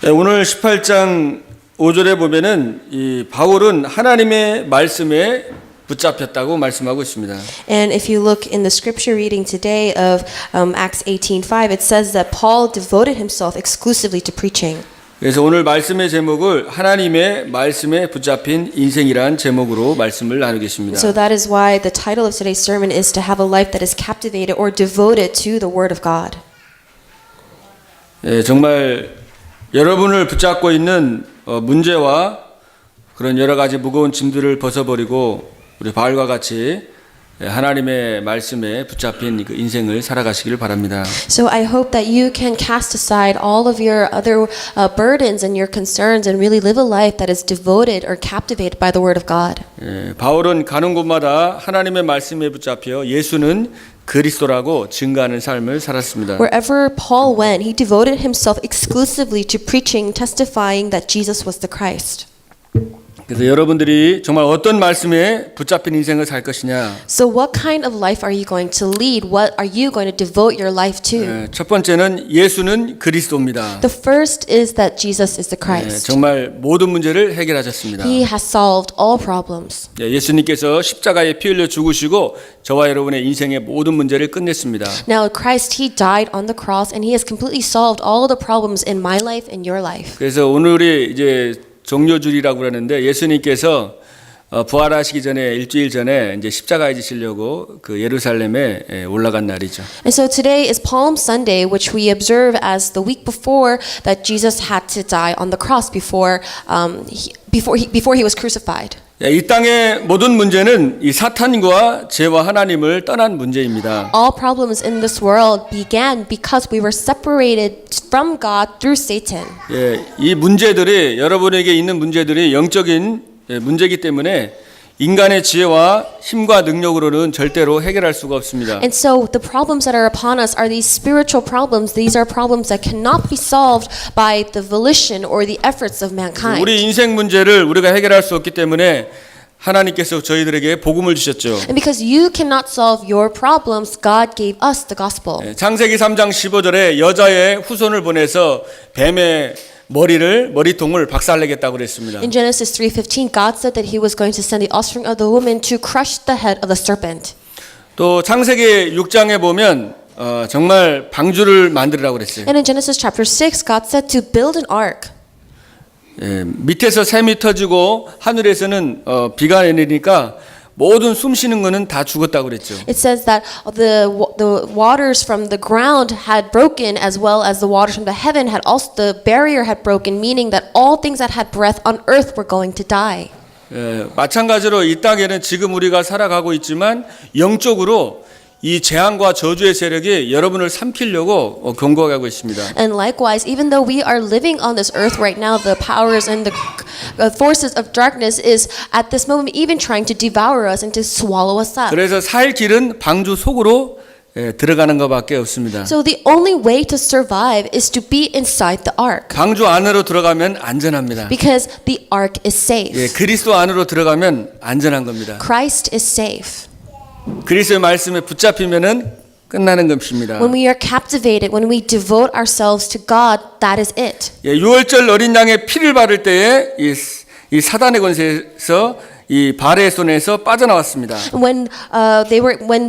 네, 오늘 18장 5절에 보면은 이 바울은 하나님의 말씀에 붙잡혔다고 말씀하고 있습니다. And if you look in the scripture reading today of Acts 18:5, it says that Paul devoted himself exclusively to preaching. 그래서 오늘 말씀의 제목을 하나님의 말씀에 붙잡힌 인생이란 제목으로 말씀을 나누겠습니다. So that is why the title of today's sermon is to have a life that is captivated or devoted to the Word of God. 예, 정말 여러분을 붙잡고 있는 문제와 그런 여러 가지 무거운 짐들을 벗어버리고 우리 바울과 같이 하나님의 말씀에 붙잡힌 그 인생을 살아가시기를 바랍니다. So I hope that you can cast aside all of your other burdens and your concerns and really live a life that is devoted or captivated by the Word of God. 예, 바울은 가는 곳마다 하나님의 말씀에 붙잡혀 예수는 그리스도라고 증거하는 삶을 살았습니다. Wherever Paul went, he devoted himself exclusively to preaching, testifying that Jesus was the Christ. 그래서 여러분들이 정말 어떤 말씀에 붙잡힌 인생을 살 것이냐? So what kind of life are you going to lead? What are you going to devote your life to? 예, 첫 번째는 예수는 그리스도입니다. The first is that Jesus is the 예, Christ. 정말 모든 문제를 해결하셨습니다. He has solved all problems. 예, 예수님께서 십자가에 피 흘려 죽으시고 저와 여러분의 인생의 모든 문제를 끝냈습니다. Now Christ, He died on the cross and He has completely solved all of the problems in my life and your life. 그래서 오늘이 이제 종료주일이라고 그러는데 예수님께서 부활하시기 전에 일주일 전에 이제 십자가에 지시려고 그 예루살렘에 올라간 날이죠. And so today is Palm Sunday, which we observe as the week before that Jesus had to die on the cross before he was crucified. 이 땅의 모든 문제는 이 사탄과 죄와 하나님을 떠난 문제입니다. All problems in this world began because we were separated from God through Satan. 예, 이 문제들이 여러분에게 있는 문제들이 영적인 문제이기 때문에 인간의 지혜와 힘과 능력으로는 절대로 해결할 수가 없습니다. And so the problems that are upon us are these spiritual problems. These are problems that cannot be solved by the volition or the efforts of mankind. 우리 인생 문제를 우리가 해결할 수 없기 때문에 하나님께서 저희들에게 복음을 주셨죠. And because you cannot solve your problems, God gave us the gospel. 창세기 3장 15절에 여자의 후손을 보내서 뱀의 머리통을 박살내겠다고 그랬습니다. In Genesis 3:15, God said that He was going to send the offspring of the woman to crush the head of the serpent. 또 창세기 6장에 보면 정말 방주를 만들으라고 그랬어요. And in Genesis chapter 6, God said to build an ark. 예, 밑에서 샘이 터지고 하늘에서는 비가 내리니까 모든 숨 쉬는 거는 다 죽었다고 그랬죠. It says that the waters from the ground had broken as well as the waters from the heaven had also the barrier had broken, meaning that all things that had breath on earth were going to die. 예, 마찬가지로 이 땅에는 지금 우리가 살아가고 있지만 영적으로 이 재앙과 저주의 세력이 여러분을 삼키려고 경고하고 있습니다. And likewise, even though we are living on this earth right now, the powers and the forces of darkness is at this moment even trying to devour us and to swallow us up. 그래서 살 길은 방주 속으로 들어가는 것밖에 없습니다. So the only way to survive is to be inside the ark. 방주 안으로 들어가면 안전합니다. Because the ark is safe. 예, 그리스도 안으로 들어가면 안전한 겁니다. Christ is safe. 그리스도의 말씀에 붙잡히면은 끝나는 것입니다. When we are captivated, when we devote ourselves to God, that is it. 예, 유월절 어린 양의 피를 바를 때에 이 사단의 권세에서 이 발의 손에서 빠져나왔습니다. When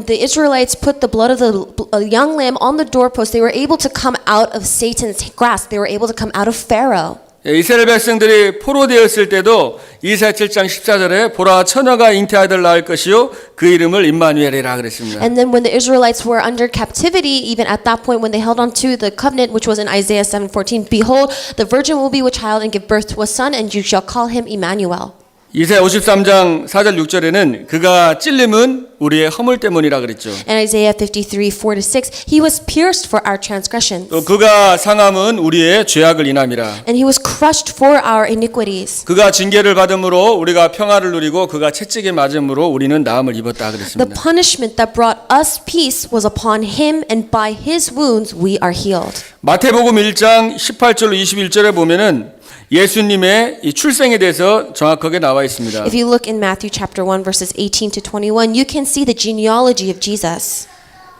the Israelites put the blood of the young lamb on the doorpost, they were able to come out of Satan's grasp. They were able to come out of Pharaoh. 예, 이스라엘 백성들이 포로되었을 때도 이사야 7장 14절에 보라 처녀가 잉태 아들 낳을 것이요 그 이름을 임마누엘이라 그랬습니다. And then when the Israelites were under captivity, even at that point when they held on to the covenant which was in Isaiah 7:14, behold, the virgin will be with child and give birth to a son, and you shall call him Emmanuel. 이사야 53장 4절 6절에는 그가 찔림은 우리의 허물 때문이라 그랬죠. And Isaiah 53:4-6, he was pierced for our transgressions. 또 그가 상함은 우리의 죄악을 인함이라. And he was crushed for our iniquities. 그가 징계를 받음으로 우리가 평화를 누리고 그가 채찍에 맞음으로 우리는 나음을 입었다 The 그랬습니다. punishment that brought us peace was upon him, and by his wounds we are healed. 마태복음 1장 18절로 21절에 보면은 예수님의 이 출생에 대해서 정확하게 나와 있습니다. If you look in Matthew chapter 1 verses 18 to 21, you can see the genealogy of Jesus.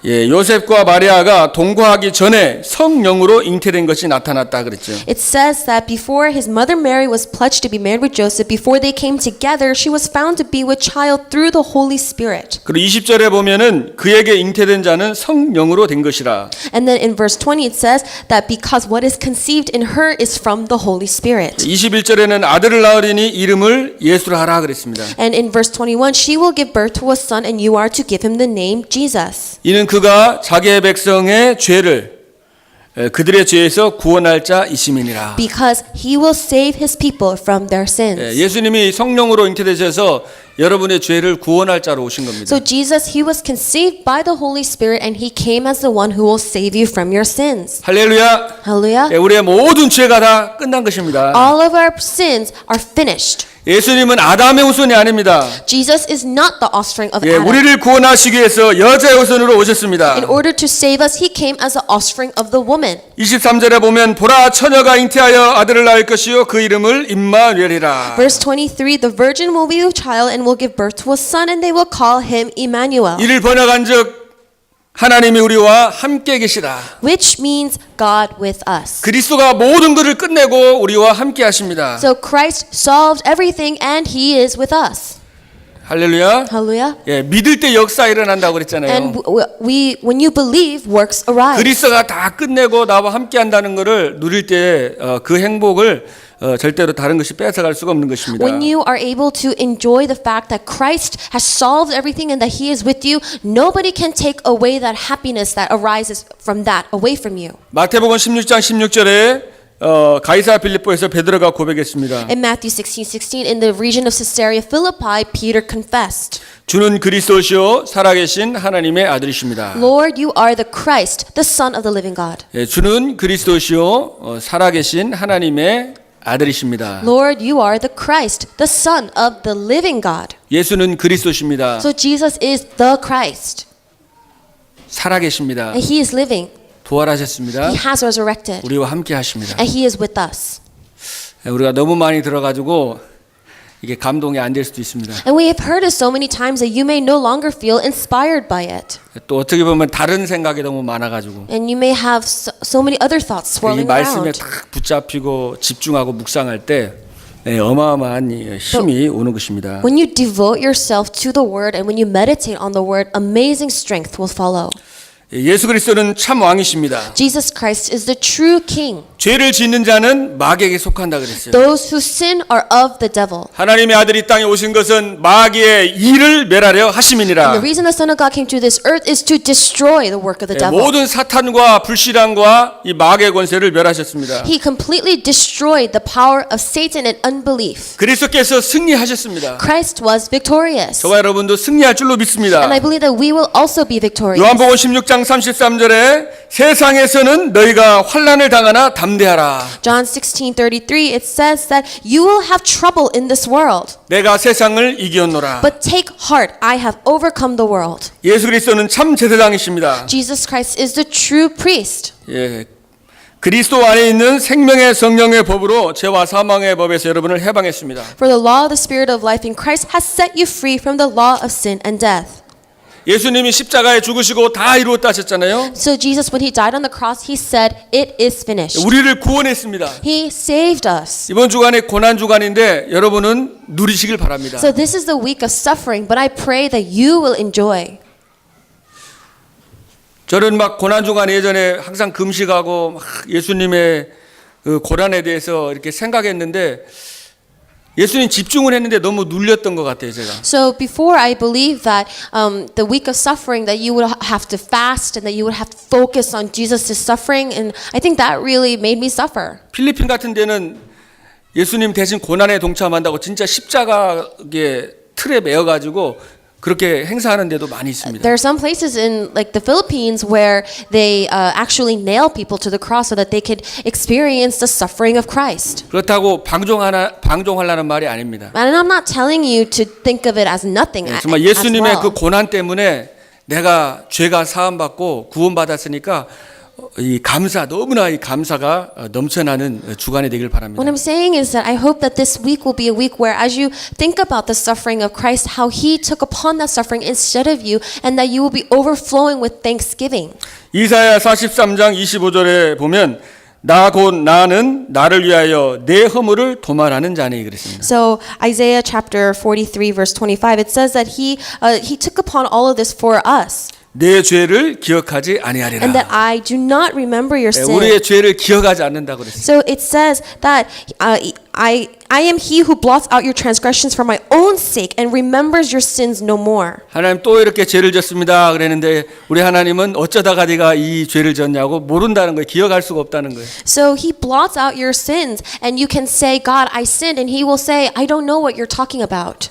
예, 요셉과 마리아가 동거하기 전에 성령으로 잉태된 것이 나타났다 그랬죠. It says that before his mother Mary was pledged to be married with Joseph, before they came together, she was found to be with child through the Holy Spirit. 그리고 20절에 보면은 그에게 잉태된 자는 성령으로 된 것이라. And then in verse 20 it says that because what is conceived in her is from the Holy Spirit. 21절에는 아들을 낳으리니 이름을 예수라 하라 그랬습니다. And in verse 21, she will give birth to a son and you are to give him the name Jesus. 이는 그가 자기의 백성의 죄를 그들의 죄에서 구원할 자이심이니라. Because he will save his people from their sins. 예수님이 성령으로 잉태되셔서 여러분의 죄를 구원할 자로 오신 겁니다. So Jesus, he was conceived by the Holy Spirit and he came as the one who will save you from your sins. 할렐루야. Hallelujah. 우리의 모든 죄가 다 끝난 것입니다. All of our sins are finished. 예수님은 아담의 후손이 아닙니다. Jesus is not the offspring of 예, Adam. 우리를 구원하시기 위해서 여자의 후손으로 오셨습니다. In order to save us, he came as the offspring of the woman. 23절에 보면 보라 처녀가 잉태하여 아들을 낳을 것이요 그 이름을 임마누엘이라. Verse 23, the virgin will be with child and will give birth to a son and they will call him Emmanuel. 이를 번역한즉 하나님이 우리와 함께 계시다. Which means God with us. 그리스도가 모든 것을 끝내고 우리와 함께 하십니다. So Christ solved everything and he is with us. 할렐루야. Hallelujah. 예, 믿을 때 역사 일어난다고 그랬잖아요. And we when you believe, works arise. 그리스도가 다 끝내고 나와 함께 한다는 것을 누릴 때 그 행복을 절대로 다른 것이 뺏어갈 수가 없는 것입니다. When you are able to enjoy the fact that Christ has solved everything and that he is with you, nobody can take away that happiness that arises from that away from you. 마태복음 16장 16절에 가이사 빌립보에서 베드로가 고백했습니다. In Matthew 16:16, in the region of Caesarea Philippi, Peter confessed, 주는 그리스도시요 살아계신 하나님의 아들이십니다. Lord, you are the Christ, the Son of the living God. 예, 주는 그리스도시요 살아계신 하나님의 아들이십니다. Lord, you are the Christ, the Son of the living God. 예수는 그리스도십니다. So Jesus is the Christ. 살아계십니다. And he is living. 부활하셨습니다. He has resurrected. 우리와 함께 하십니다. And he is with us. 우리가 너무 많이 들어가지고 이게 감동이 안 될 수도 있습니다. And we have heard it so many times that you may no longer feel inspired by it. 또 어떻게 보면 다른 생각이 너무 많아가지고 And you may have so many other thoughts 이 swirling 말씀에 around. 딱 붙잡히고 집중하고 묵상할 때 어마어마한 힘이 오는 것입니다. When you devote yourself to the word and when you meditate on the word, amazing strength will follow. 예수 그리스도는 참 왕이십니다. Jesus Christ is the true king. 죄를 짓는 자는 마귀에게 속한다 그랬어요. Those who sin are of the devil. 하나님의 아들이 땅에 오신 것은 마귀의 일을 멸하려 And 하심이니라. the reason the Son of God came to this earth is to destroy the work of the devil. 모든 사탄과 불신앙과 이 마귀의 권세를 멸하셨습니다. He completely destroyed the power of Satan and unbelief. 그리스도께서 승리하셨습니다. Christ was victorious. 저와 여러분도 승리할 줄로 믿습니다. And I believe that we will also be victorious. 요한복음 16장 33절에 세상에서는 너희가 환난을 당하나 담대하라. John 16:33 it says that you will have trouble in this world, 내가 세상을 이기었노라. but take heart, I have overcome the world. 예수 그리스도는 참 제사장이십니다. Jesus Christ is the true priest. 예, 그리스도 안에 있는 생명의 성령의 법으로 죄와 사망의 법에서 여러분을 해방했습니다. For the law of the Spirit of life in Christ has set you free from the law of sin and death. 예수님이 십자가에 죽으시고 다 이루었다 하셨잖아요. So Jesus, when he died on the cross, he said, "It is finished." 우리를 구원했습니다. He saved us. 이번 주간에 고난 주간인데 여러분은 누리시길 바랍니다. So this is the week of suffering, but I pray that you will enjoy. 저는 막 고난 주간 예전에 항상 금식하고 막 예수님의 그 고난에 대해서 이렇게 생각했는데 예수님 집중을 했는데 너무 눌렸던 것 같아요, 제가. So before I believe that the week of suffering that you would have to fast and that you would have to focus on Jesus' suffering, and I think that really made me suffer. 필리핀 같은 데는 예수님 대신 고난에 동참한다고 진짜 십자가의 틀에 매어가지고 그렇게 행사하는 데도 많이 있습니다. There are some places in like the Philippines where they actually nail people to the cross so that they could experience the suffering of Christ. 그렇다고 방종하려는 말이 아닙니다. And I'm not telling you to think of it as nothing. 정말 as 예수님의 well. 그 고난 때문에 내가 죄가 사함받고 구원받았으니까 이 감사 너무나 이 감사가 넘쳐나는 주간이 되길 바랍니다. What I'm saying is that I hope that this week will be a week where as you think about the suffering of Christ, how he took upon that suffering instead of you, and that you will be overflowing with thanksgiving. 이사야 43장 25절에 보면 나 곧 나는 나를 위하여 내 허물을 도말하는 자니 그랬습니다. So Isaiah chapter 43 verse 25, it says that he took upon all of this for us, 내 죄를 기억하지 아니하리라. and that I do not remember your sin. 우리의 죄를 기억하지 않는다고 그랬어요. So it says that I am he who blots out your transgressions for my own sake and remembers your sins no more. 하나님 또 이렇게 죄를 졌습니다 그랬는데 우리 하나님은 어쩌다가 네가 이 죄를 졌냐고 모른다는 거예요. 기억할 수가 없다는 거예요. So he blots out your sins, and you can say, God, I sinned, and he will say, I don't know what you're talking about.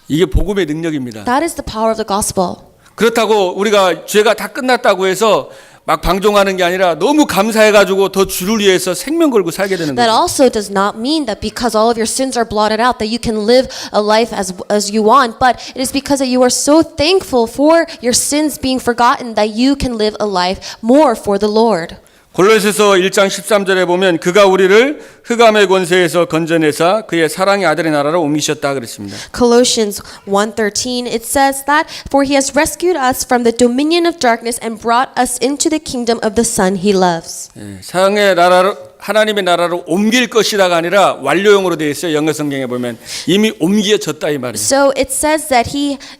이게 복음의 능력입니다. That is the power of the gospel. 그렇다고 우리가 죄가 다 끝났다고 해서 막 방종하는 게 아니라 너무 감사해가지고 더 주를 위해서 생명 걸고 살게 되는 That 거죠. also does not mean that because all of your sins are blotted out that you can live a life as you want, but it is because that you are so thankful for your sins being forgotten that you can live a life more for the Lord. 골로새서 1장 13절에 보면 그가 우리를 흑암의 권세에서 건져내사 그의 사랑의 아들의 나라로 옮기셨다 그랬습니다. Colossians 1:13, it says that for he has rescued us from the dominion of darkness and brought us into the kingdom of the Son he loves. 사랑의 나라로 하나님의 나라로 옮길 것이다가 아니라 완료형으로 되어 있어요. 영어 성경에 보면 이미 옮겨졌다 이 말이에요. So it says that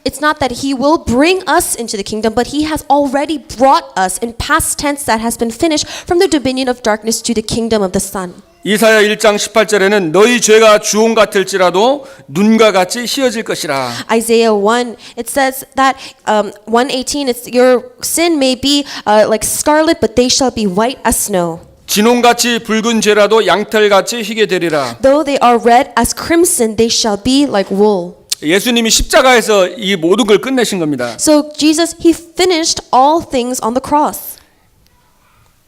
it's not that he will bring us into the kingdom, but he has already brought us in past tense that has been finished from the dominion of darkness to the kingdom of the Son. 이사야 1장 18절에는 너희 죄가 주홍 같을지라도 눈과 같이 희어질 것이라. Isaiah 1, it says that 1:18, it's your sin may be like scarlet, but they shall be white as snow. 진홍같이 붉은 죄라도 양털같이 희게 되리라. Though they are red as crimson, they shall be like wool. 예수님이 십자가에서 이 모든 걸 끝내신 겁니다. So Jesus, he finished all things on the cross.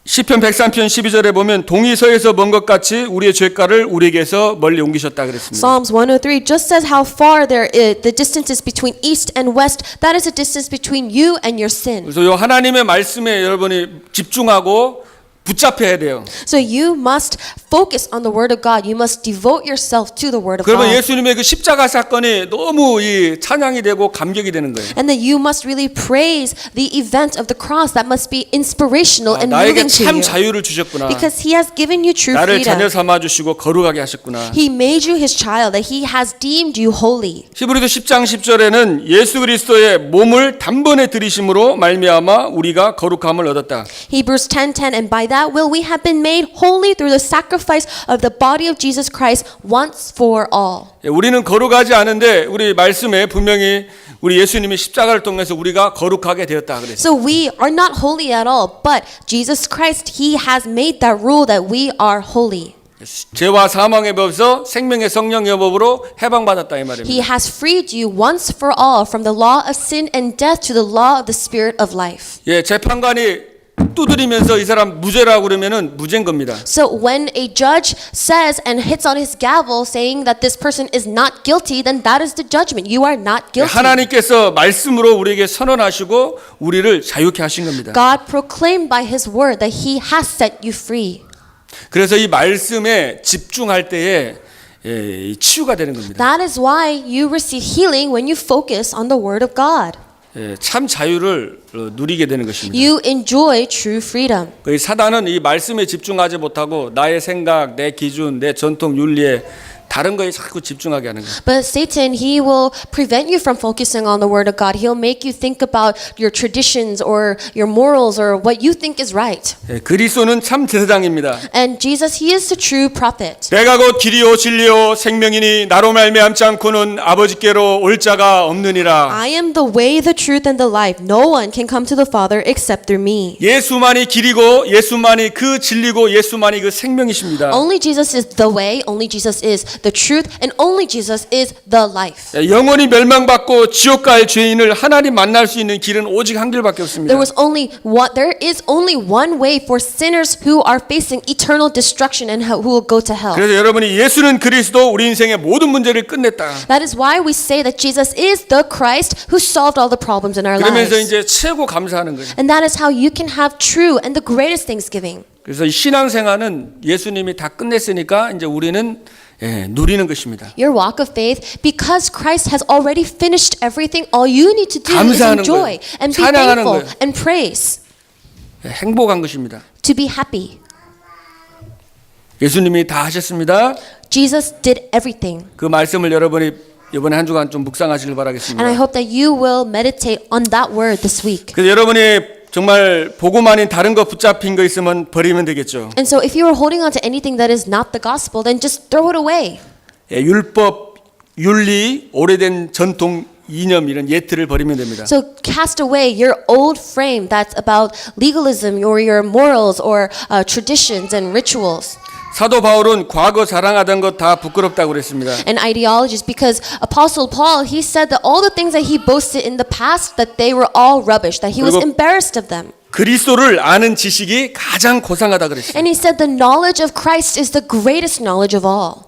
시편 103편 12절에 보면 동이 서에서 먼 것 같이 우리의 죄가를 우리에게서 멀리 옮기셨다 그랬습니다. Psalms 103 just says how far there is, the distance is between east and west. That is the distance between you and your sin. 그래서 이 하나님의 말씀에 여러분이 집중하고 붙잡혀야 돼요. So you must focus on the word of God. You must devote yourself to the word of 그러면 God. 예수님의 그 십자가 사건이 너무 이 찬양이 되고 감격이 되는 거예요. And that you must really praise the event of the cross. That must be inspirational and 나에게 moving to 참 you. 자유를 주셨구나. Because he has given you true 나를 자녀 freedom. 삼아 주시고 거룩하게 하셨구나. He made you his child. That he has deemed you holy. 히브리서 10장 10절에는 예수 그리스도의 몸을 단번에 들이심으로 말미암아 우리가 거룩함을 얻었다. Hebrews 10:10, and by that will we have been made holy through the sacrifice of the body of Jesus Christ once for all. 우리는 거룩하지 않은데 우리 말씀에 분명히 우리 예수님이 십자가를 통해서 우리가 거룩하게 되었다 그랬어요. So we are not holy at all, but Jesus Christ, he has made that rule that we are holy. 죄와 사망의 법에서 생명의 성령의 법으로 해방받았다 이 말입니다. He has freed you once for all from the law of sin and death to the law of the spirit of life. 예, 재판관이 두드리면서 이 사람 무죄라고 그러면은 무죄인 겁니다. So when a judge says and hits on his gavel saying that this person is not guilty, then that is the judgment. You are not guilty. 하나님께서 말씀으로 우리에게 선언하시고 우리를 자유케 하신 겁니다. God proclaimed by his word that he has set you free. 그래서 이 말씀에 집중할 때에 예, 치유가 되는 겁니다. That is why you receive healing when you focus on the word of God. 예, 참 자유를 누리게 되는 것입니다. You enjoy true freedom. 그 사단은 이 말씀에 집중하지 못하고 나의 생각, 내 기준, 내 전통 윤리에 다른 거에 자꾸 집중하게 하는 거예요. But Satan, he will prevent you from focusing on the word of God. He'll make you think about your traditions or your morals or what you think is right. 예, 그리스도는 참 제사장입니다. And Jesus, he is the true prophet. 내가 곧 길이요 진리요 생명이니 나로 말미암지 않고는 아버지께로 올 자가 없느니라. I am the way, the truth, and the life. No one can come to the Father except through me. 예수만이 길이고 예수만이 그 진리고 예수만이 그 생명이십니다. Only Jesus is the way. Only Jesus is the truth, and only Jesus is the life. 예, 영원히 멸망받고 지옥 갈 죄인을 하나님 만날 수 있는 길은 오직 한 길밖에 없습니다. There is only one way for sinners who are facing eternal destruction and who will go to hell. 그래서 여러분이 예수는 그리스도 우리 인생의 모든 문제를 끝냈다. That is why we say that Jesus is the Christ who solved all the problems in our 그러면서 lives. 이제 최고 감사하는 거예요. And that is how you can have true and the greatest thanksgiving. 그래서 이 신앙생활은 예수님이 다 끝냈으니까 이제 우리는 누리는 것입니다. Your walk of faith, because Christ has already finished everything, all you need to do is 감사하는 enjoy 거예요. and be 찬양하는 thankful 거예요. and praise, 행복한 것입니다. to be happy. 예수님이 다 하셨습니다. Jesus did everything. 그 말씀을 여러분이 이번에 한 주간 좀 묵상하시길 바라겠습니다. And I hope that you will meditate on that word this week. 그래서 여러분이 정말 복음 아닌 다른 거 붙잡힌 거 있으면 버리면 되겠죠. And so if you are holding on to anything that is not the gospel, then just throw it away. 율법, 윤리, 오래된 전통, 이념 이런 예틀을 버리면 됩니다. So cast away your old frame that's about legalism or your morals or traditions and rituals. 사도 바울은 과거 자랑하던 것 다 부끄럽다고 그랬습니다. And ideologies, because Apostle Paul, he said that all the things that he boasted in the past, that they were all rubbish, that he was 그리고 embarrassed of them. 그리스도를 아는 지식이 가장 고상하다 그랬어요. And he said the knowledge of Christ is the greatest knowledge of all.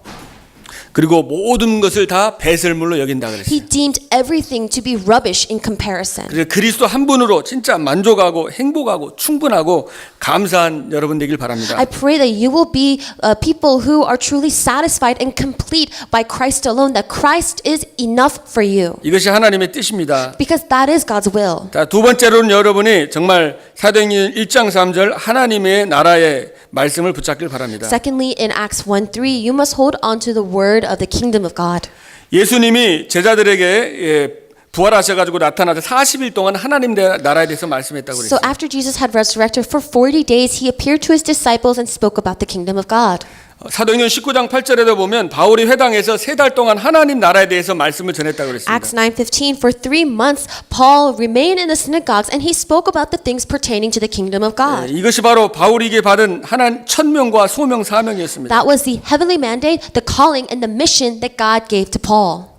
그리고 모든 것을 다 배설물로 여긴다 그랬어요. He deemed everything to be rubbish in comparison. 그래서 그리스도 한 분으로 진짜 만족하고 행복하고 충분하고 감사한 여러분 되길 바랍니다. I pray that you will be people who are truly satisfied and complete by Christ alone, that Christ is enough for you. 이것이 하나님의 뜻입니다. Because that is God's will. 자, 두 번째로는 여러분이 정말 사도행전 1장 3절 하나님의 나라의 말씀을 붙잡길 바랍니다. Secondly, in Acts 1:3, you must hold on to the word of the kingdom of God. 예수님이 제자들에게 부활하셔가지고 나타나서 40일 동안 하나님 나라에 대해서 말씀했다고 So 그랬어요. after Jesus had resurrected for 40 days, he appeared to his disciples and spoke about the kingdom of God. 사도행전 19장 8절에도 보면 바울이 회당에서 3달 동안 하나님 나라에 대해서 말씀을 전했다고 그랬습니다. Acts 9:15, for 3 months, Paul remained in the synagogues and he spoke about the things pertaining to the kingdom of God. 이것이 바로 바울에게 받은 하나님 천명과 소명 사명이었습니다. That was the heavenly mandate, the calling, and the mission that God gave to Paul.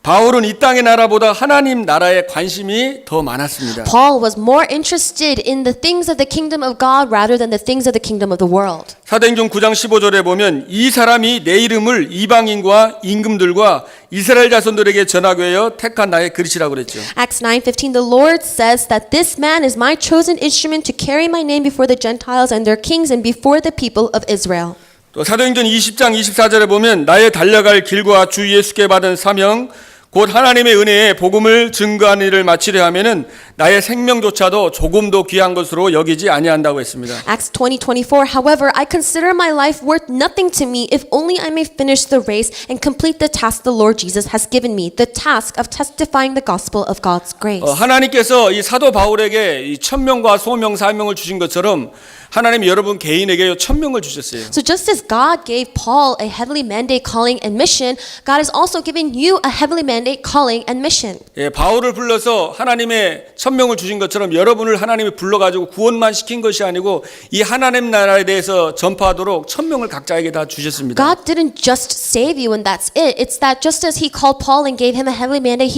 바울은 이 땅의 나라보다 하나님 나라에 관심이 더 많았습니다. Paul was more interested in the things of the kingdom of God rather than the things of the kingdom of the world. 사도행전 9장 15절에 보면 이 사람이 내 이름을 이방인과 임금들과 이스라엘 자손들에게 전하게 하여 택한 나의 그릇이라고 그랬죠. Acts 9:15, the Lord says that this man is my chosen instrument to carry my name before the Gentiles and their kings and before the people of Israel. 또 사도행전 20장 24절에 보면 나의 달려갈 길과 주 예수께 받은 사명 곧 하나님의 은혜에 복음을 증거하는 일을 마치려 하면은 나의 생명조차도 조금도 귀한 것으로 여기지 아니한다고 했습니다. Acts 20:24, however, I consider my life worth nothing to me if only I may finish the race and complete the task the Lord Jesus has given me, the task of testifying the gospel of God's grace. 하나님께서 이 사도 바울에게 이 천명과 소명 사명을 주신 것처럼 하나님이 여러분 개인에게 천명을 주셨어요. So just as God gave Paul a heavenly mandate, calling, and mission, God is also giving you a heavenly mandate, calling, and mission. 예, 바울을 불러서 하나님의 천명을 주신 것처럼 여러분을 하나님이 불러가지고 구원만 시킨 것이 아니고 이 하나님 나라에 대해서 전파하도록 천명을 각자에게 다 주셨습니다. God didn't just save you and that's it. It's that just as He called Paul and gave him a heavenly mandate,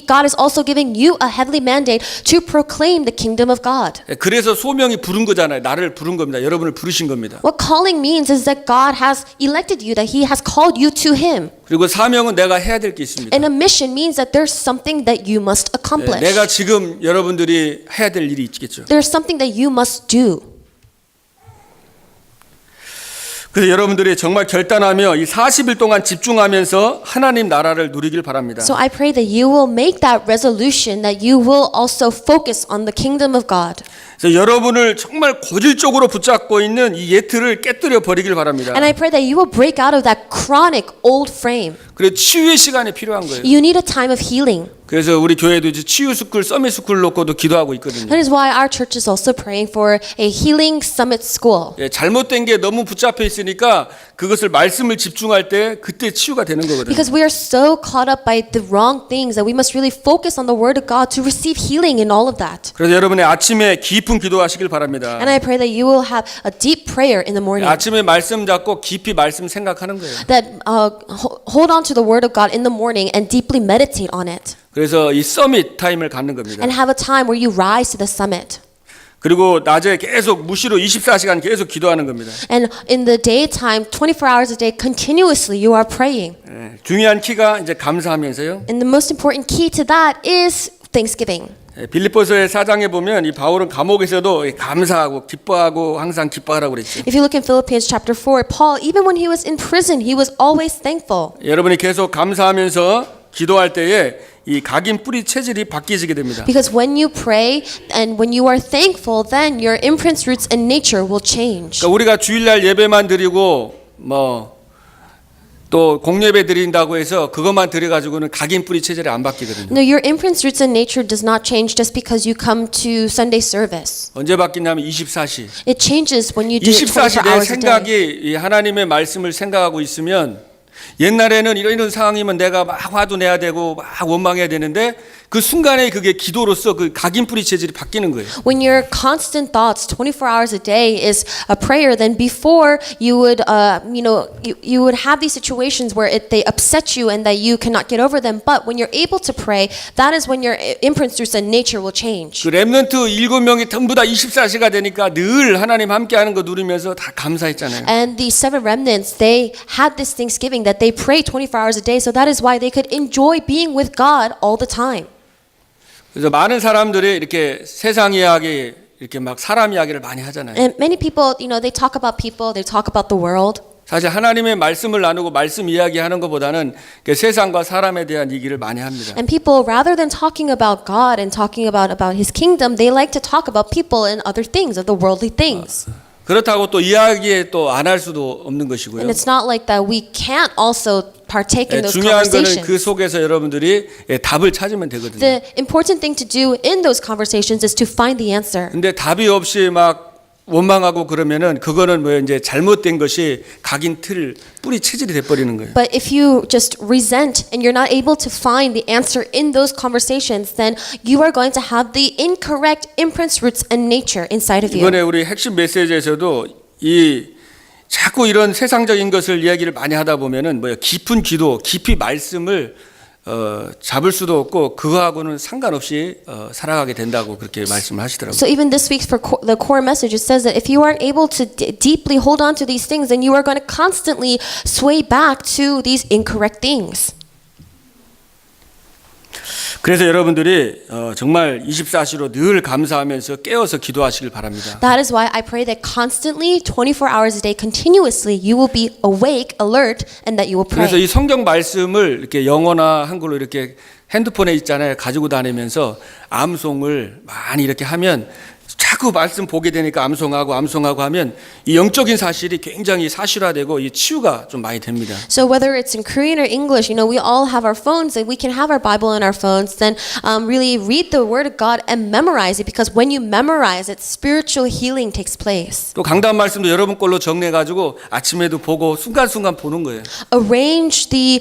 God is also giving you a heavenly mandate to proclaim the kingdom of God. 예, 그래서 소명이 부른 거잖아요. 나를 부른 겁니다. 여러분을 부르신 겁니다. What calling means is that God has elected you, that He has called you to Him. 그리고 사명은 내가 해야 될 게 있습니다. And a mission means that there's something that you must accomplish. 내가 지금 여러분들이 해야 될 일이 있겠죠. There's something that you must do. 그래서 여러분들이 정말 결단하며 이 40일 동안 집중하면서 하나님 나라를 누리길 바랍니다. So I pray that you will make that resolution, that you will also focus on the kingdom of God. 그래서 여러분을 정말 고질적으로 붙잡고 있는 이 예틀을 깨뜨려 버리길 바랍니다. And I pray that you will break out of that chronic old frame. 그래서 치유의 시간이 필요한 거예요. You need a time of healing. 그래서 우리 교회도 이제 치유 스쿨, 서밋 스쿨 놓고도 기도하고 있거든요. That is why our church is also praying for a healing summit school. 예, 잘못된 게 너무 붙잡혀 있으니까 그것을 말씀을 집중할 때 그때 치유가 되는 거거든요. Because we are so caught up by the wrong things that we must really focus on the Word of God to receive healing in all of that. 그래서 여러분의 아침에 깊은 기도하시길 바랍니다. And I pray that you will have a deep prayer in the morning. 아침에 말씀 잡고 깊이 말씀 생각하는 거예요. That hold on to the Word of God in the morning and deeply meditate on it. 그래서 이 서밋 타임을 갖는 겁니다. And have a time where you rise to the summit. 그리고 낮에 계속 무시로 24시간 계속 기도하는 겁니다. And in the daytime, 24 hours a day, continuously you are praying. 예, 중요한 키가 이제 감사하면서요. And the most important key to that is thanksgiving. 예, 빌립보서의 4장에 보면 이 바울은 감옥에서도 감사하고 기뻐하고 항상 기뻐하라고 그랬죠. If you look in Philippians chapter 4, Paul, even when he was in prison, he was always thankful. 여러분이 계속 감사하면서 기도할 때에 이 각인 뿌리 체질이 바뀌게 됩니다. Because when you pray and when you are thankful, then your imprints, roots, and nature will change. 그러니까 우리가 주일날 예배만 드리고 또 공예배 드린다고 해서 그것만 드려가지고는 각인 뿌리 체질이 안 바뀌거든요. No, your imprints, roots, and nature does not change just because you come to Sunday service. 언제 바뀌냐면 24시. It changes when you do it 24시 24 내 hours a day. 생각이 이 하나님의 말씀을 생각하고 있으면 옛날에는 이런 상황이면 내가 막 화도 내야 되고 막 원망해야 되는데 그 순간에 그게 기도로서 그 각인 뿌리 체질이 바뀌는 거예요. When your constant thoughts 24 hours a day is a prayer, then before you would, you would have these situations where they upset you and that you cannot get over them. But when you're able to pray, that is when your imprints, roots, and nature will change. 그 렘넌트 7명이 전부 다 24시가 되니까 늘 하나님 함께하는 거 누리면서 다 감사했잖아요. And the 7 remnants, they had this thanksgiving that they prayed 24 hours a day. So that is why they could enjoy being with God all the time. 그래서 많은 사람들이 이렇게 세상 이야기, 이렇게 막 사람 이야기를 많이 하잖아요. And many people, they talk about people, they talk about the world. 사실 하나님의 말씀을 나누고 말씀 이야기하는 것보다는 세상과 사람에 대한 얘기를 많이 합니다. And people, rather than talking about God and talking about His kingdom, they like to talk about people and other things, of the worldly things. 그렇다고 또 이야기에 또 안 할 수도 없는 것이고요. And it's not like that we can't also partake in those 중요한 거는 그 conversations. 속에서 여러분들이 답을 찾으면 되거든요. The important thing to do in those conversations is to find the answer. 근데 답이 없이 막 원망하고 그러면은 그거는 뭐 이제 잘못된 것이 각인 틀 뿌리 체질이 돼 버리는 거예요. But if you just resent and you're not able to find the answer in those conversations, then you are going to have the incorrect imprints, roots, and nature inside of you. 이번에 우리 핵심 메시지에서도 이 자꾸 이런 세상적인 것을 이야기를 많이 하다 보면은 깊은 기도, 깊이 말씀을 잡을 수도 없고 그거하고는 상관없이 살아가게 된다고 그렇게 말씀을 하시더라고요. So even this week for the core message, it says that if you aren't able to deeply hold on to these things, then you are going to constantly sway back to these incorrect things. 그래서 여러분들이 정말 24시로 늘 감사하면서 깨어서 기도하시길 바랍니다. That is why I pray that constantly, 24 hours a day, continuously, you will be awake, alert, and that you will 그래서 pray. 이 성경 말씀을 이렇게 영어나 한글로 이렇게 핸드폰에 있잖아요. 가지고 다니면서 암송을 많이 이렇게 하면 자꾸 말씀 보게 되니까 암송하고 하면 이 영적인 사실이 굉장히 사실화되고 이 치유가 좀 많이 됩니다. So whether it's in Korean or English, we all have our phones and we can have our Bible in our phones, then really read the Word of God and memorize it, because when you memorize it, spiritual healing takes place. 또 강단 말씀도 여러분 걸로 정리해가지고 아침에도 보고 순간순간 보는 거예요. Arrange the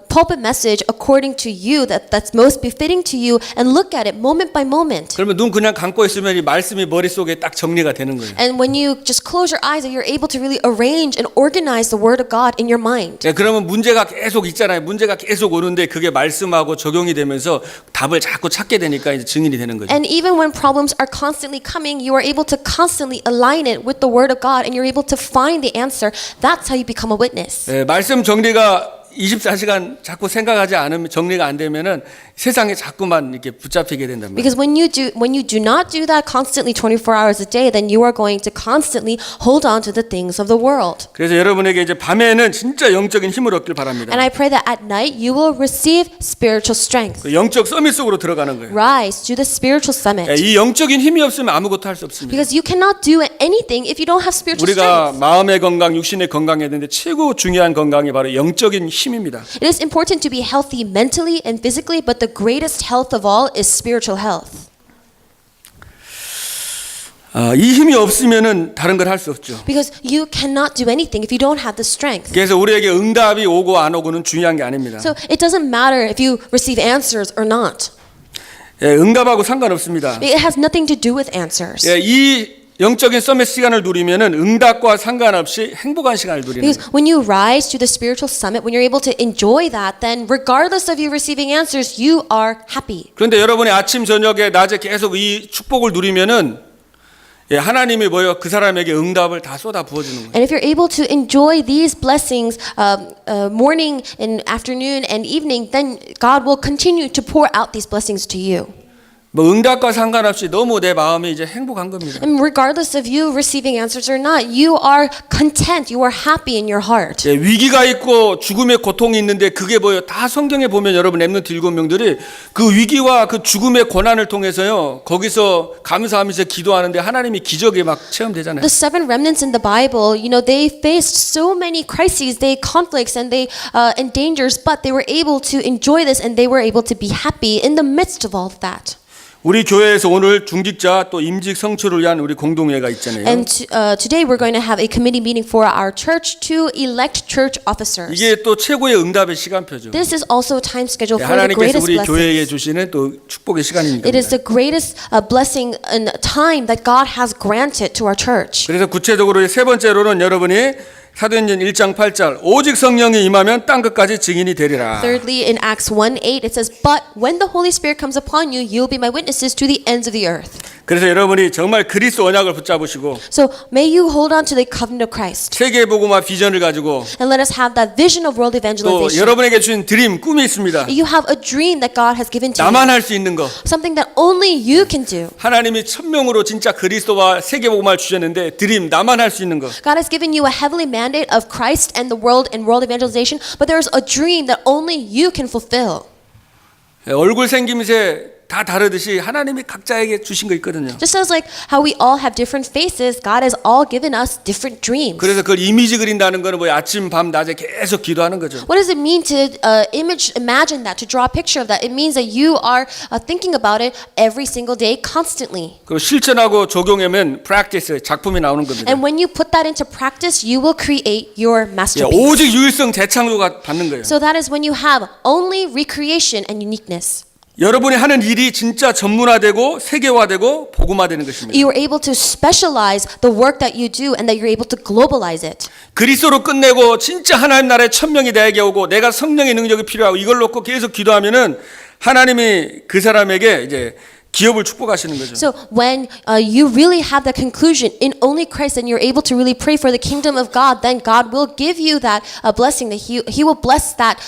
pulpit message according to you, that's most befitting to you, and look at it moment by moment. 그러면 눈 그냥 감고 있으면 이 말씀이 머릿속에 딱 정리가 되는 거예요. And when you just close your eyes, you're able to really arrange and organize the Word of God in your mind. 네, 그러면 문제가 계속 있잖아요. 문제가 계속 오는데 그게 말씀하고 적용이 되면서 답을 자꾸 찾게 되니까 이제 증인이 되는 거죠. And even when problems are constantly coming, you are able to constantly align it with the Word of God, and you're able to find the answer. That's how you become a witness. 네, 말씀 정리가 24시간 자꾸 생각하지 않으면 정리가 안 되면은 세상에 자꾸만 이렇게 붙잡히게 된단 말이에요. Because when you do not do that constantly 24 hours a day, then you are going to constantly hold on to the things of the world. 그래서 여러분에게 이제 밤에는 진짜 영적인 힘을 얻길 바랍니다. And I pray that at night you will receive spiritual strength. 그 영적 서밋 속으로 들어가는 거예요. Rise to the spiritual summit. 네, 이 영적인 힘이 없으면 아무것도 할 수 없습니다. Because you cannot do anything if you don't have spiritual 우리가 strength. 마음의 건강, 육신의 건강해야 되는데 최고 중요한 건강이 바로 영적인 힘입니다. It is important to be healthy mentally and physically, but the greatest health of all is spiritual health. 이 힘이 없으면은 다른 걸 할 수 없죠. Because you cannot do anything if you don't have the strength. 그래서 우리에게 응답이 오고 안 오고는 중요한 게 아닙니다. So it doesn't matter if you receive answers or not. 예, 응답하고 상관없습니다. It has nothing to do with answers. 예, 이 영적인 서밋 시간을 누리면은 응답과 상관없이 행복한 시간을 누리는 Because 거예요. when you rise to the spiritual summit, when you're able to enjoy that, then regardless of you receiving answers, you are happy. 그런데 여러분이 아침 저녁에 낮에 계속 이 축복을 누리면은 예, 하나님이 뭐요? 그 사람에게 응답을 다 쏟아 부어주는 거예요. And if you're able to enjoy these blessings morning and afternoon and evening, then God will continue to pour out these blessings to you. 뭐 응답과 상관없이 너무 내 마음이 이제 행복한 겁니다. And regardless of you receiving answers or not, you are content, you are happy in your heart. 예, 위기가 있고 죽음의 고통이 있는데 그게 뭐예요? 다 성경에 보면 여러분 렘넌트 7명들이 그 위기와 그 죽음의 고난을 통해서요. 거기서 감사하면서 기도하는데 하나님이 기적이 막 체험되잖아요. The seven remnants in the Bible, you know, they faced so many crises, they conflicts and and dangers, but they were able to enjoy this and they were able to be happy in the midst of all of that. 우리 교회에서 오늘 중직자 또 임직 성취를 위한 우리 공동회가 있잖아요. And today we're going to have a committee meeting for our church to elect church officers. 이게 또 최고의 응답의 시간표죠. This is also a time schedule for the 하나님께서 greatest 우리 교회에 blessings. 주시는 또 축복의 시간입니다. It is the greatest blessing and time that God has granted to our church. 그래서 구체적으로 세 번째로는 여러분이 사도행전 1장 8절 오직 성령이 임하면 땅 끝까지 증인이 되리라. Thirdly, in Acts 1:8 it says, "But when the Holy Spirit comes upon you, you'll be my witnesses to the ends of the earth." 그래서 여러분이 정말 그리스도 언약을 붙잡으시고 So may you hold on to the covenant of Christ, 세계 복음화 비전을 가지고 and let us have that vision of world 또 evangelization. 여러분에게 주신 드림 꿈이 있습니다. You have a dream that God has given to you, 나만 할 수 있는 거. something that only you can do. 하나님이 1000명으로 진짜 그리스도와 세계 복음화를 주셨는데 드림 나만 할 수 있는 거. God has given you a heavenly mandate of Christ and world evangelization, but there's a dream that only you can fulfill. 얼굴 생김새 다 다르듯이 하나님이 각자에게 주신 거 있거든요. Just as like how we all have different faces, God has all given us different dreams. 그래서 그걸 이미지 그린다는 거는 뭐 아침 밤 낮에 계속 기도하는 거죠. What does it mean to imagine that, to draw a picture of that? It means that you are thinking about it every single day, constantly. 그리고 실천하고 적용하면 practice 작품이 나오는 겁니다. And when you put that into practice, you will create your 예, masterpiece. 오직 유일성 재창조가 받는 거예요. So that is when you have only recreation and uniqueness. 여러분이 하는 일이 진짜 전문화되고 세계화되고 복음화되는 것입니다. You are able to specialize the work that you do and that you're able to globalize it. 그리스도로 끝내고 진짜 하나님 나라의 1000명이 나에게 오고 내가 성령의 능력이 필요하고 이걸 놓고 계속 기도하면은 하나님이 그 사람에게 이제 기업을 축복하시는 거죠. So when you really have that conclusion in only Christ and you're able to really pray for the kingdom of God, then God will give you that blessing, that He will bless that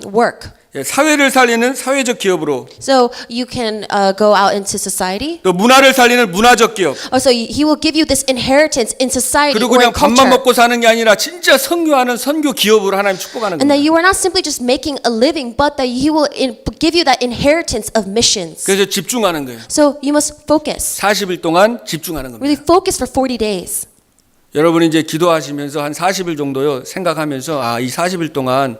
work. 예, 사회를 살리는 사회적 기업으로 So you can go out into society. 또 문화를 살리는 문화적 기업 So He will give you this inheritance in society 그리고 or in 그냥 밥만 culture. 먹고 사는 게 아니라 진짜 선교하는 선교 기업으로 하나님 축복하는 And that 거예요. you are not simply just making a living, but that He will give you that inheritance of missions. 그래서 집중하는 거예요. So you must focus. 40일 동안 집중하는 겁니다. Really focus for 40 days. 여러분이 이제 기도하시면서 한 40일 정도요 생각하면서 이 40일 동안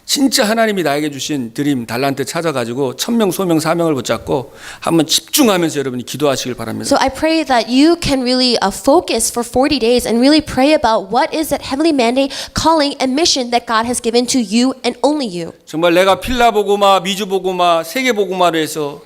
진짜 하나님이 나에게 주신 드림 달란트 찾아가지고 1000명 소명 사명을 붙잡고 한번 집중하면서 여러분이 기도하시길 바랍니다. So I pray that you can really focus for 40 days and really pray about what is that heavenly mandate, calling, and mission that God has given to you and only you. 정말 내가 필라 복음화, 미주 복음화, 세계 복음화로 해서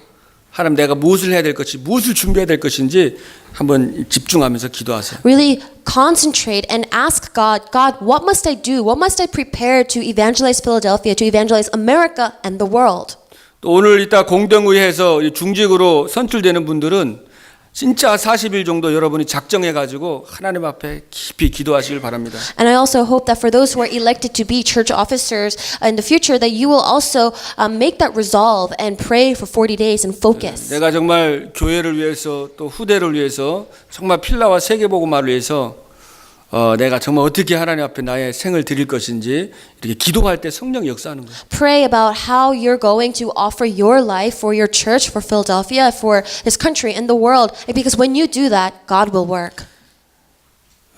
하나님 내가 무엇을 해야 될 것인지 무엇을 준비해야 될 것인지 한번 집중하면서 기도하세요. Really concentrate and ask God, God, what must I do? What must I prepare to evangelize Philadelphia, to evangelize America and the world? 또 오늘 이따 공동의회에서 중직으로 선출되는 분들은 진짜 40일 정도 여러분이 작정해가지고 하나님 앞에 깊이 기도하시길 바랍니다. And I also hope that for those who are elected to be church officers in the future, that you will also make that resolve and pray for 40 days and focus. 내가 정말 교회를 위해서 또 후대를 위해서 정말 필라와 세계복음화를 위해서 내가 정말 어떻게 하나님 앞에 나의 생을 드릴 것인지 이렇게 기도할 때 성령 역사하는 거예요. Pray about how you're going to offer your life for your church, for Philadelphia, for this country and the world. Because when you do that, God will work.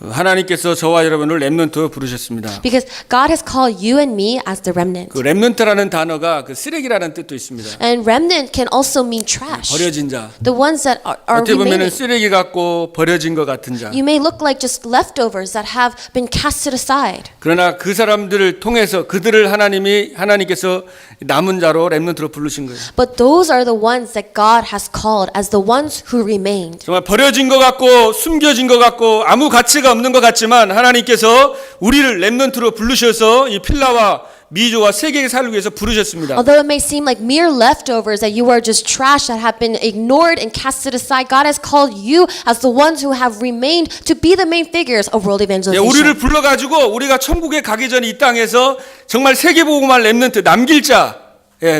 하나님께서 저와 여러분을 렘넌트 부르셨습니다. Because God has called you and me as the remnant. 그 렘넌트라는 단어가 그 쓰레기라는 뜻도 있습니다. And remnant can also mean trash. 버려진 자. The ones that are 어떻게 보면은 remaining. 쓰레기 같고 버려진 것 같은 자. You may look like just leftovers that have been casted aside. 그러나 그 사람들을 통해서 그들을 하나님께서 남은 자로 렘넌트로 부르신 거예요. But those are the ones that God has called as the ones who remained. 정말 버려진 것 같고 숨겨진 것 같고 아무 가치가 없는 것 같지만 하나님께서 우리를 렘넌트로 부르셔서 이 필라와 미조와 세계에 살기 위해서 부르셨습니다. Although it may seem like mere leftovers, that you are just trash that have been ignored and casted aside, God has called you as the ones who have remained to be the main figures of world 우리를 evangelization. 불러가지고 우리가 천국에 가기 전에 이 땅에서 정말 세계복음할 렘넌트 남길 자,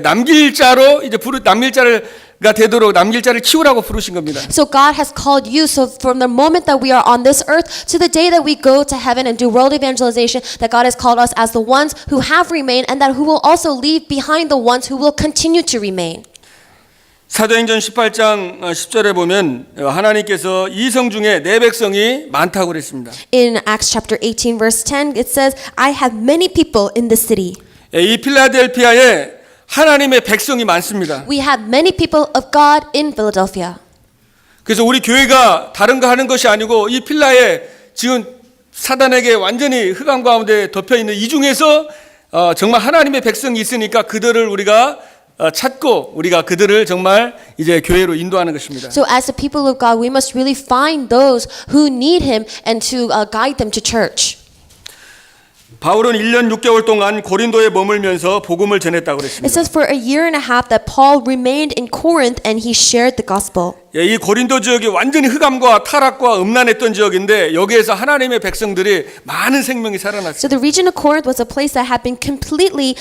남길 자로 이제 남길 자가 되도록 남길 자를 키우라고 부르신 겁니다. So God has called you. So from the moment that we are on this earth to the day that we go to heaven and do world evangelization, that God has called us as the ones who have remained and that who will also leave behind the ones who will continue to remain. 사도행전 18장 10절에 보면 하나님께서 이성 중에 내 백성이 많다고 그랬습니다. In Acts chapter 18 verse 10, it says, I have many people in the city. 이 필라델피아에 하나님의 백성이 많습니다. We have many people of God in Philadelphia. 그래서 우리 교회가 다른 거 하는 것이 아니고 이 필라에 지금 사단에게 완전히 흑암 가운데 덮여 있는 이 중에서 정말 하나님의 백성이 있으니까 그들을 우리가 찾고 우리가 그들을 정말 이제 교회로 인도하는 것입니다. So as the people of God, we must really find those who need Him and to guide them to church. 바울은 1년 6개월 동안 고린도에 머물면서 복음을 전했다고 It 그랬습니다. says for a year and a half that Paul remained in Corinth and he shared the gospel. 이 고린도 지역이 완전히 흑암과 타락과 음란했던 지역인데 여기에서 하나님의 백성들이 많은 생명이 살아났어요. So the region of Corinth was a place that had been completely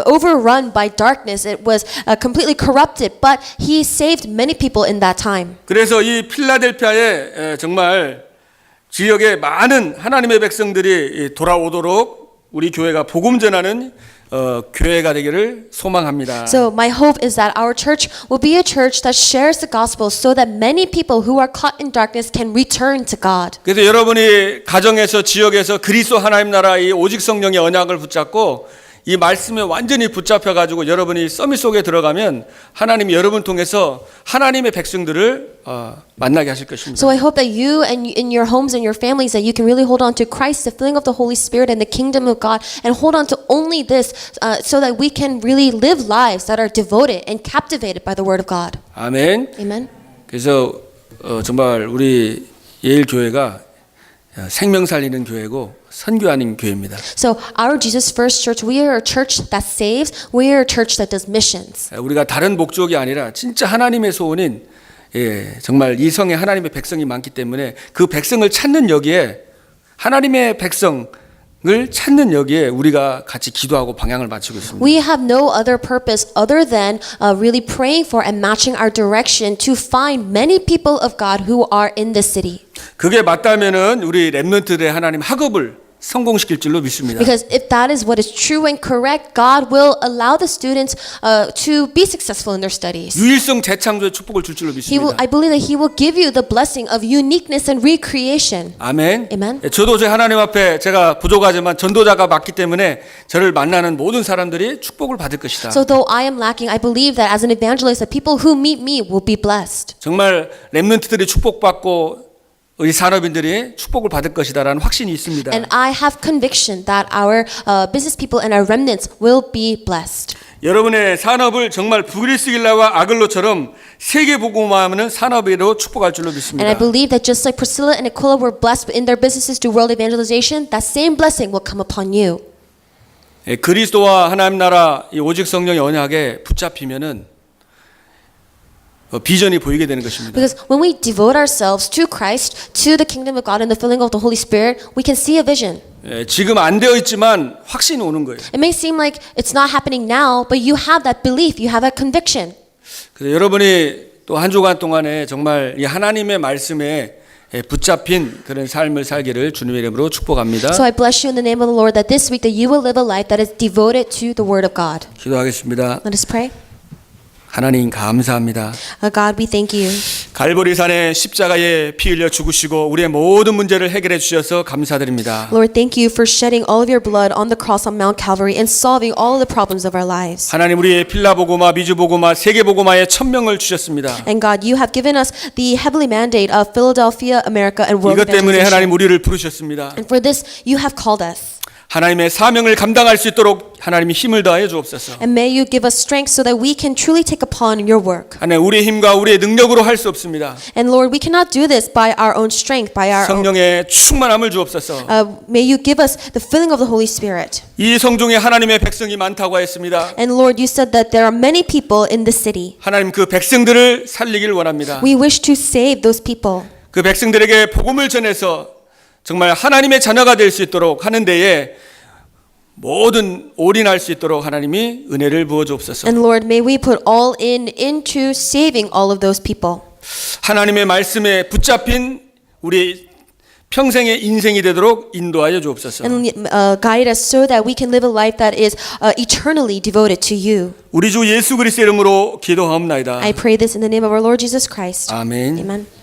overrun by darkness. It was completely corrupted, but he saved many people in that time. 그래서 이 필라델피아에 정말 지역에 많은 하나님의 백성들이 돌아오도록 우리 교회가 복음 전하는 교회가 되기를 소망합니다. So my hope is that our church will be a church that shares the gospel so that many people who are caught in darkness can return to God. 그래서 여러분이 가정에서 지역에서 그리스도 하나님 나라 이 오직 성령의 언약을 붙잡고 이 말씀에 완전히 붙잡혀 가지고 여러분이 서밋 속에 들어가면 하나님이 여러분 통해서 하나님의 백성들을 만나게 하실 것입니다. So I hope that you and in your homes and your families that you can really hold on to Christ, the filling of the Holy Spirit and the kingdom of God, and hold on to only this so that we can really live lives that are devoted and captivated by the Word of God. 아멘. Amen. 그래서 정말 우리 예일 교회가 생명 살리는 교회고 선교하는 교회입니다. So our Jesus First Church, we are a church that saves. We are a church that does missions. 우리가 다른 목적이 아니라 진짜 하나님의 소원인 정말 이 성에 하나님의 백성이 많기 때문에 그 백성을 찾는 여기에 하나님의 백성을 찾는 여기에 우리가 같이 기도하고 방향을 맞추고 있습니다. We have no other purpose other than really praying for and matching our direction to find many people of God who are in this city. 그게 맞다면은 우리 렘넌트들의 하나님 학업을 성공시킬 줄로 믿습니다. Because if that is what is true and correct, God will allow the students to be successful in their studies. 유일성 재창조의 축복을 줄 줄로 믿습니다. I believe that He will give you the blessing of uniqueness and recreation. 아멘. Amen. 저도 제 하나님 앞에 제가 부족하지만 전도자가 맞기 때문에 저를 만나는 모든 사람들이 축복을 받을 것이다. So though I am lacking, I believe that as an evangelist, the people who meet me will be blessed. 정말 렘넌트들이 축복받고 우리 산업인들이 축복을 받을 것이다라는 확신이 있습니다. And I have conviction that our business people and our remnants will be blessed. 여러분의 산업을 정말 브리스길라와 아글로처럼 세계 복음화하는 산업으로 축복할 줄로 믿습니다. And I believe that just like Priscilla and Aquila were blessed in their businesses to world evangelization, that same blessing will come upon you. 그리스도와 하나님 나라 이 오직 성령의 언약에 붙잡히면은 비전이 보이게 되는 것입니다. Because when we devote ourselves to Christ, to the kingdom of God and the filling of the Holy Spirit, we can see a vision. 지금 안 되어 있지만 확신이 오는 거예요. It may seem like it's not happening now, but you have that belief, you have that conviction. 그래서 여러분이 또 한 주간 동안에 정말 이 하나님의 말씀에 붙잡힌 그런 삶을 살기를 주님의 이름으로 축복합니다. So I bless you in the name of the Lord that this week that you will live a life that is devoted to the Word of God. 기도하겠습니다. Let us pray. 하나님 감사합니다. God, we thank you. 갈보리산에 십자가에 피 흘려 죽으시고 우리의 모든 문제를 해결해 주셔서 감사드립니다. Lord, thank you for shedding all of your blood on the cross on Mount Calvary and solving all of the problems of our lives. 하나님 우리의 필라보고마, 미주보고마, 세계보고마에 천명을 주셨습니다. And God, you have given us the heavenly mandate of Philadelphia, America, and world 이것 때문에 하나님 evangelization. 우리를 부르셨습니다. And for this, you have called us. 하나님의 사명을 감당할 수 있도록 하나님이 힘을 더하여 주옵소서. And may you give us strength so that we can truly take upon your work. 하나님 우리의 힘과 우리의 능력으로 할 수 없습니다. And Lord, we cannot do this by our own strength, by our own. 성령의 충만함을 주옵소서. May you give us the filling of the Holy Spirit. 이 성중에 하나님의 백성이 많다고 했습니다. And Lord, you said that there are many people in the city. 하나님 그 백성들을 살리길 원합니다. We wish to save those people. 그 백성들에게 복음을 전해서 정말 하나님의 자녀가 될 수 있도록 하는 데에 모든 올인할 수 있도록 하나님이 은혜를 부어 주옵소서. And Lord, may we put all into saving all of those people. 하나님의 말씀에 붙잡힌 우리 평생의 인생이 되도록 인도하여 주옵소서. And guide us so that we can live a life that is eternally devoted to you. 우리 주 예수 그리스도의 이름으로 기도하옵나이다. I pray this in the name of our Lord Jesus Christ. 아멘. Amen.